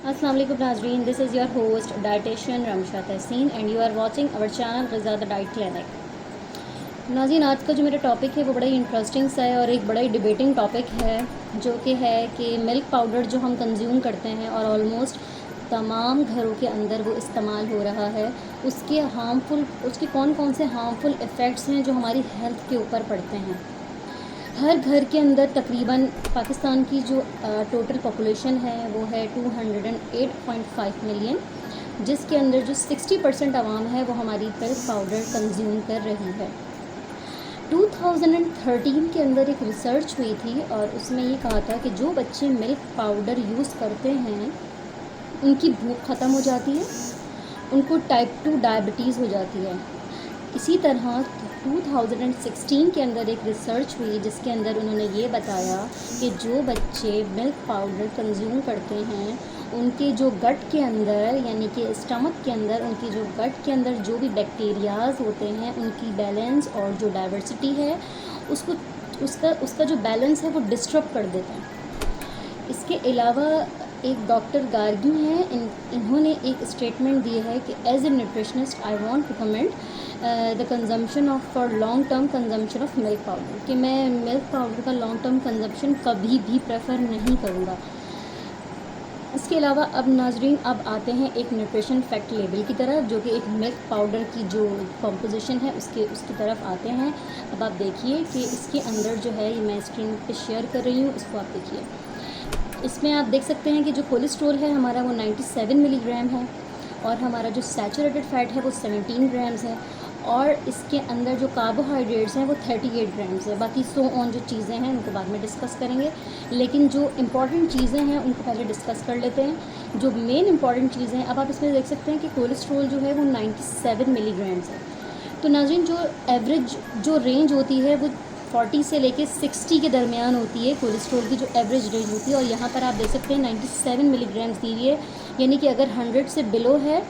अस्सलाम वालेकुम नाजरीन, this is your host dietitian Ramsha Tahseen and you are watching our channel Ghiza the diet clinic. नाज़रीन, आज का जो मेरा टॉपिक है वो बड़ा ही इंटरेस्टिंग सा है और एक बड़ा ही डिबेटिंग टॉपिक है, जो कि है कि मिल्क पाउडर जो हम कंज्यूम करते हैं और ऑलमोस्ट तमाम घरों के अंदर वो इस्तेमाल हो रहा है, उसके कौन कौन से हार्मफुल इफ़ेक्ट्स हैं जो हमारी हेल्थ के ऊपर पड़ते हैं। हर घर के अंदर तकरीबन पाकिस्तान की जो टोटल पॉपुलेशन है वो है 208.5 मिलियन, जिसके अंदर जो 60% आवाम है वो हमारी मिल्क पाउडर कंज्यूम कर रही है। 2013 के अंदर एक रिसर्च हुई थी और उसमें ये कहा था कि जो बच्चे मिल्क पाउडर यूज़ करते हैं उनकी भूख ख़त्म हो जाती है, उनको टाइप 2 डायबिटीज़ हो जाती है। इसी तरह 2016 के अंदर एक रिसर्च हुई जिसके अंदर उन्होंने ये बताया कि जो बच्चे मिल्क पाउडर कंज्यूम करते हैं उनके जो गट के अंदर, यानी कि स्टमक के अंदर, उनकी जो गट के अंदर जो भी बैक्टीरियाज़ होते हैं उनकी बैलेंस और जो डाइवर्सिटी है उसका जो बैलेंस है वो डिस्टर्ब कर देता है। इसके अलावा एक डॉक्टर गार्गी हैं, इन्होंने एक स्टेटमेंट दी है कि as a nutritionist I want to recommend the consumption of for long term consumption of milk powder, कि मैं मिल्क पाउडर का लॉन्ग टर्म कंजम्पशन कभी भी प्रेफर नहीं करूँगा। इसके अलावा अब नाजरीन, अब आते हैं एक न्यूट्रिशन फैक्ट लेबल की तरफ, जो कि एक मिल्क पाउडर की जो कॉम्पोजिशन है उसकी तरफ आते हैं। अब आप देखिए कि इसके अंदर जो है, ये मैं स्क्रीन पे शेयर कर रही हूँ, इसको आप देखिए। इसमें आप देख सकते हैं कि जो कोलेस्ट्रॉल है हमारा वो 97 मिलीग्राम है और हमारा जो सैचुरेटेड फ़ैट है वो 17 ग्राम्स है और इसके अंदर जो कार्बोहाइड्रेट्स हैं वो 38 ग्राम्स है। बाकी सो ऑन जो चीज़ें हैं उनको बाद में डिस्कस करेंगे, लेकिन जो इम्पॉर्टेंट चीज़ें हैं उनको पहले डिस्कस कर लेते हैं। जो मेन इम्पॉर्टेंट चीज़ें हैं, अब आप इसमें देख सकते हैं कि कोलेस्ट्रॉल जो है वो 97 मिलीग्राम्स है। तो नाज़रीन, जो एवरेज जो रेंज होती है वो 40 से लेके 60 के दरमियान होती है कोलेस्ट्रॉल की जो एवरेज रेंज होती है, और यहाँ पर आप देख सकते हैं 97 मिलीग्राम्स दी हुई है, यानी कि अगर 100 से बिलो है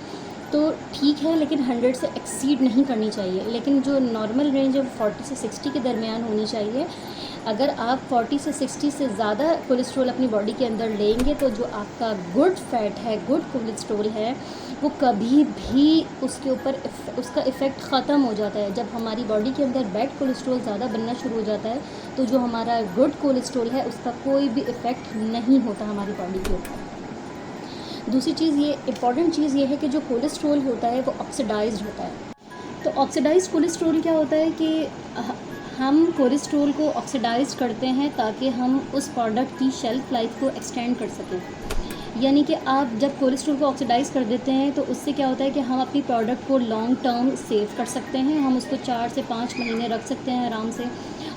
तो ठीक है, लेकिन 100 से एक्सीड नहीं करनी चाहिए। लेकिन जो नॉर्मल रेंज है 40 से 60 के दरमियान होनी चाहिए। अगर आप 40 से 60 से ज़्यादा कोलेस्ट्रॉल अपनी बॉडी के अंदर लेंगे तो जो आपका गुड फैट है, गुड कोलेस्ट्रॉल है, वो कभी भी उसके ऊपर उसका इफ़ेक्ट ख़त्म हो जाता है। जब हमारी बॉडी के अंदर बैड कोलेस्ट्रॉल ज़्यादा बनना शुरू हो जाता है तो जो हमारा गुड कोलेस्ट्रॉल है उसका कोई भी इफ़ेक्ट नहीं होता हमारी बॉडी के ऊपर। दूसरी चीज़, ये इम्पॉर्टेंट चीज़ ये है कि जो कोलेस्ट्रॉल होता है वो ऑक्सीडाइज्ड होता है। तो ऑक्सीडाइज्ड कोलेस्ट्रॉल क्या होता है कि हम कोलेस्ट्रॉल को ऑक्सीडाइज करते हैं ताकि हम उस प्रोडक्ट की शेल्फ़ लाइफ को एक्सटेंड कर सकें। यानी कि आप जब कोलेस्ट्रॉल को ऑक्सीडाइज़ कर देते हैं तो उससे क्या होता है कि हम अपनी प्रोडक्ट को लॉन्ग टर्म सेव कर सकते हैं। हम उसको 4 से 5 महीने रख सकते हैं आराम से,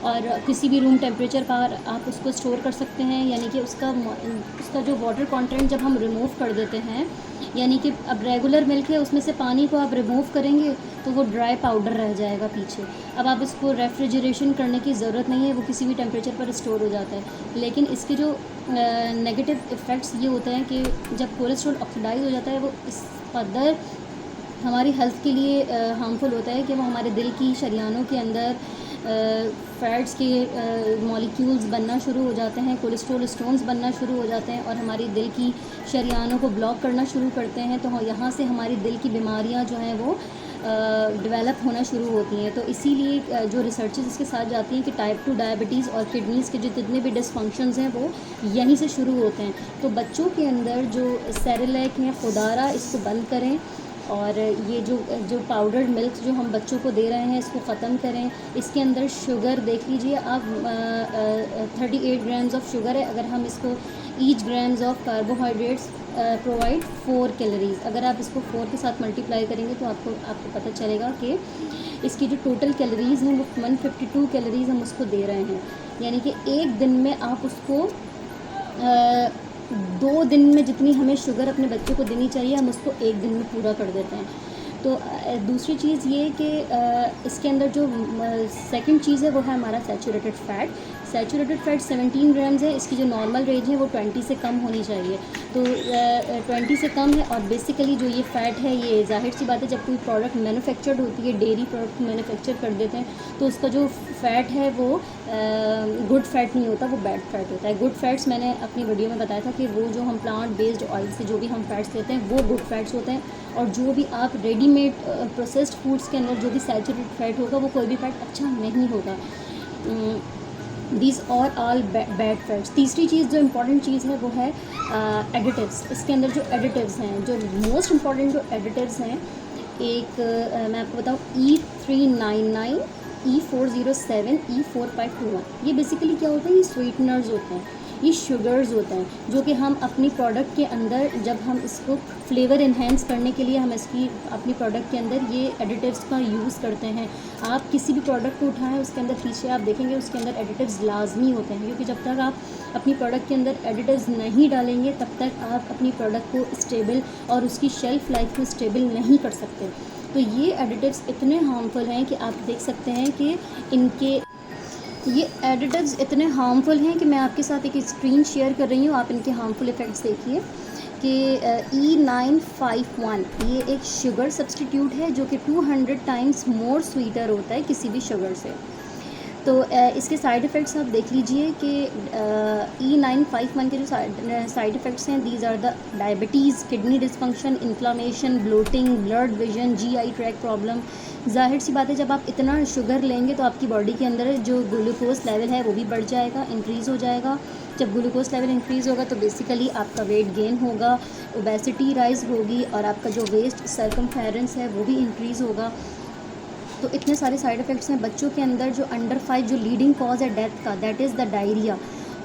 और किसी भी रूम टेम्परेचर पर आप उसको स्टोर कर सकते हैं। यानी कि उसका जो वाटर कंटेंट जब हम रिमूव कर देते हैं, यानी कि अब रेगुलर मिल्क है उसमें से पानी को आप रिमूव करेंगे तो वो ड्राई पाउडर रह जाएगा पीछे। अब आप इसको रेफ्रिजरेशन करने की ज़रूरत नहीं है, वो किसी भी टेम्परेचर पर स्टोर हो जाता है। लेकिन इसके जो नेगेटिव इफ़ेक्ट्स ये होते हैं कि जब कोलेस्ट्रॉल ऑक्सीडाइज हो जाता है वो इस कदर हमारी हेल्थ के लिए हार्मफुल होता है कि वो हमारे दिल की शरियानों के अंदर फैट्स के मॉलिक्यूल्स बनना शुरू हो जाते हैं, कोलेस्ट्रॉल स्टोन्स बनना शुरू हो जाते हैं और हमारी दिल की शरियानों को ब्लॉक करना शुरू करते हैं। तो यहाँ से हमारी दिल की बीमारियाँ जो हैं वो डेवलप होना शुरू होती हैं। तो इसीलिए जो रिसर्चेस इसके साथ जाती हैं कि टाइप 2 डायबिटीज़ और किडनीज़ के जो जितने भी डिसफंक्शंस हैं वो यहीं से शुरू होते हैं। तो बच्चों के अंदर जो सेरेलैक हैं, खुदारा, इसको बंद करें और ये जो पाउडर्ड मिल्क जो हम बच्चों को दे रहे हैं इसको ख़त्म करें। इसके अंदर शुगर देख लीजिए आप, 38 ग्राम्स ऑफ शुगर है। अगर हम इसको each grams of carbohydrates provide 4 calories, अगर आप इसको 4 के साथ मल्टीप्लाई करेंगे तो आपको पता चलेगा कि इसकी जो टोटल कैलोरीज़ हैं वो 152 कैलोरीज़ हम उसको दे रहे हैं। यानी कि एक दिन में आप उसको 2 दिन में जितनी हमें शुगर अपने बच्चे को देनी चाहिए हम उसको एक दिन में पूरा कर देते हैं। तो दूसरी चीज़ ये कि इसके अंदर जो सेकंड चीज़ है वो है हमारा saturated fat. Saturated fat 17 grams है, इसकी जो नॉर्मल रेंज है वो 20 से कम होनी चाहिए। तो 20 से कम है। और बेसिकली जो ये फ़ैट है, ये ज़ाहिर सी बात है, जब कोई प्रोडक्ट मैन्युफैक्चर्ड होती है, डेयरी प्रोडक्ट मैन्युफैक्चर कर देते हैं, तो उसका जो फ़ैट है वो गुड फैट नहीं होता, वो बैड फैट होता है। गुड फैट्स मैंने अपनी वीडियो में बताया था कि वो जो हम प्लांट बेस्ड ऑयल से जो भी हम फैट्स लेते हैं वो गुड फैट्स होते हैं, और जो भी आप रेडीमेड प्रोसेस्ड फूड्स के अंदर जो भी सैचुरेटेड फैट होगा वो कोई भी फैट अच्छा नहीं होगा। दीज और ऑल बैड फैट्स। तीसरी चीज़ जो इम्पॉर्टेंट चीज़ है वो है एडिटिव्स। इसके अंदर जो एडिटिव्स हैं, जो मोस्ट इम्पॉर्टेंट जो एडिटिव्स हैं, एक मैं आपको बताऊँ, E399, E407, E4521, ये बेसिकली क्या होता है, ये स्वीटनर्स होते हैं, ये शुगर्स होते हैं, जो कि हम अपनी प्रोडक्ट के अंदर, जब हम इसको फ्लेवर इन्हेंस करने के लिए हम इसकी अपनी प्रोडक्ट के अंदर ये एडिटिव्स का यूज़ करते हैं। आप किसी भी प्रोडक्ट को उठाएं, उसके अंदर पीछे आप देखेंगे उसके अंदर एडिटिव्स लाजमी होते हैं, क्योंकि जब तक आप अपनी प्रोडक्ट के अंदर एडिटिव्स नहीं डालेंगे तब तक आप अपनी प्रोडक्ट को स्टेबल और उसकी शेल्फ़ लाइफ को स्टेबल नहीं कर सकते। तो ये एडिटिव्स इतने हार्मफुल हैं कि आप देख सकते हैं कि ये एडिटिव्स इतने हार्मफुल हैं कि मैं आपके साथ एक स्क्रीन शेयर कर रही हूँ, आप इनके हार्मफुल इफ़ेक्ट्स देखिए। कि E951 ये एक शुगर सब्सटीट्यूट है जो कि 200 टाइम्स मोर स्वीटर होता है किसी भी शुगर से। तो इसके साइड इफ़ेक्ट्स आप देख लीजिए कि E951 के जो साइड इफ़ेक्ट्स हैं, these are the diabetes, kidney dysfunction, inflammation, bloating, blood vision, GI tract problem. ज़ाहिर सी बात है, जब आप इतना शुगर लेंगे तो आपकी बॉडी के अंदर जो ग्लूकोज लेवल है वो भी बढ़ जाएगा, इंक्रीज़ हो जाएगा। जब ग्लूकोज लेवल इंक्रीज़ होगा तो बेसिकली आपका वेट गेन होगा, ओबेसिटी राइज होगी, और आपका जो वेस्ट सर्कमफेरेंस है वो भी इंक्रीज़ होगा। तो इतने सारे साइड इफ़ेक्ट्स हैं। बच्चों के अंदर जो अंडर 5 जो लीडिंग कॉज है डेथ का, दैट इज़ द डायरिया,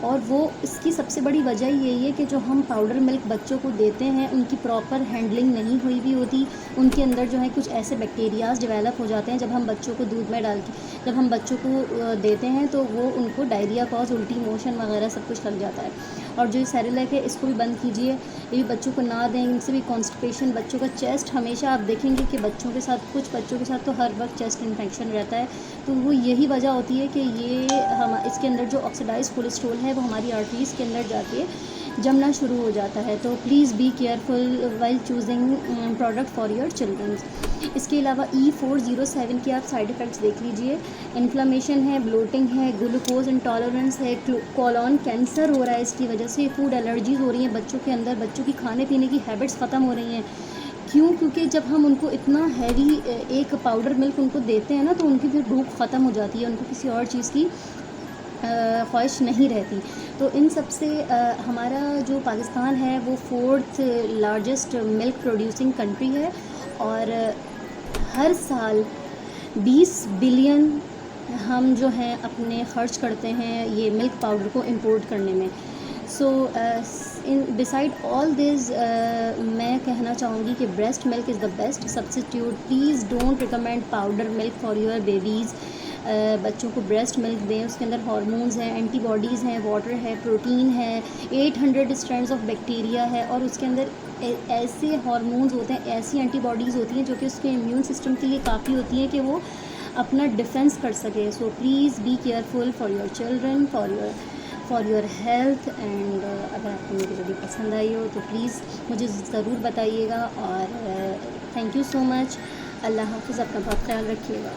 और वो इसकी सबसे बड़ी वजह यही है कि जो हम पाउडर मिल्क बच्चों को देते हैं उनकी प्रॉपर हैंडलिंग नहीं हुई भी होती। उनके अंदर जो है कुछ ऐसे बैक्टीरियाज डेवलप हो जाते हैं जब हम बच्चों को दूध में डाल के जब हम बच्चों को देते हैं, तो वो उनको डायरिया कॉज, उल्टी मोशन वगैरह सब कुछ लग जाता है। और जो सेरेलैक है इसको भी बंद कीजिए, ये भी बच्चों को ना दें, इनसे भी कॉन्स्टिपेशन, बच्चों का चेस्ट, हमेशा आप देखेंगे कि बच्चों के साथ, कुछ बच्चों के साथ तो हर वक्त चेस्ट इन्फेक्शन रहता है। तो वो यही वजह होती है कि ये हम इसके अंदर जो ऑक्सीडाइज कोलेस्ट्रॉल है वो हमारी आर्टरीज़ के अंदर जाके जमना शुरू हो जाता है। तो please be careful while choosing product for your children. इसके अलावा E407 के आप साइड इफ़ेक्ट्स देख लीजिए। इन्फ्लामेशन है, ब्लोटिंग है, ग्लूकोज इंटॉलरेंस है, कोलोन कैंसर हो रहा है इसकी वजह से, फूड एलर्जीज़ हो रही हैं बच्चों के अंदर, बच्चों की खाने पीने की हैबिट्स ख़त्म हो रही हैं। क्यों? क्योंकि जब हम उनको इतना हैवी एक पाउडर मिल्क उनको देते हैं ना, तो उनकी फिर भूख ख़त्म हो जाती है, उनको किसी और चीज़ की ख्वाहिश नहीं रहती। तो इन सब से हमारा जो पाकिस्तान है वो 4th largest milk producing country है, और हर साल 20 बिलियन हम जो हैं अपने ख़र्च करते हैं ये मिल्क पाउडर को इंपोर्ट करने में। सो इन बिसाइड ऑल दिस मैं कहना चाहूँगी कि breast milk is the best substitute. Please don't recommend powder milk for your babies. बच्चों को ब्रेस्ट मिल्क दें, उसके अंदर हार्मोन्स हैं, एंटीबॉडीज़ हैं, वाटर है, प्रोटीन है, 800 स्ट्रैंड्स ऑफ बैक्टीरिया है, और उसके अंदर ऐसे हार्मोन्स होते हैं, ऐसी एंटीबॉडीज़ होती हैं जो कि उसके इम्यून सिस्टम के लिए काफ़ी होती हैं कि वो अपना डिफेंस कर सके। So please be careful for your children, for your health. And अगर आपको मेरी वीडियो पसंद आई हो तो प्लीज़ मुझे ज़रूर बताइएगा, और थैंक यू सो मच। अल्लाह हाफ़िज़, अपना बहुत ख्याल रखिएगा।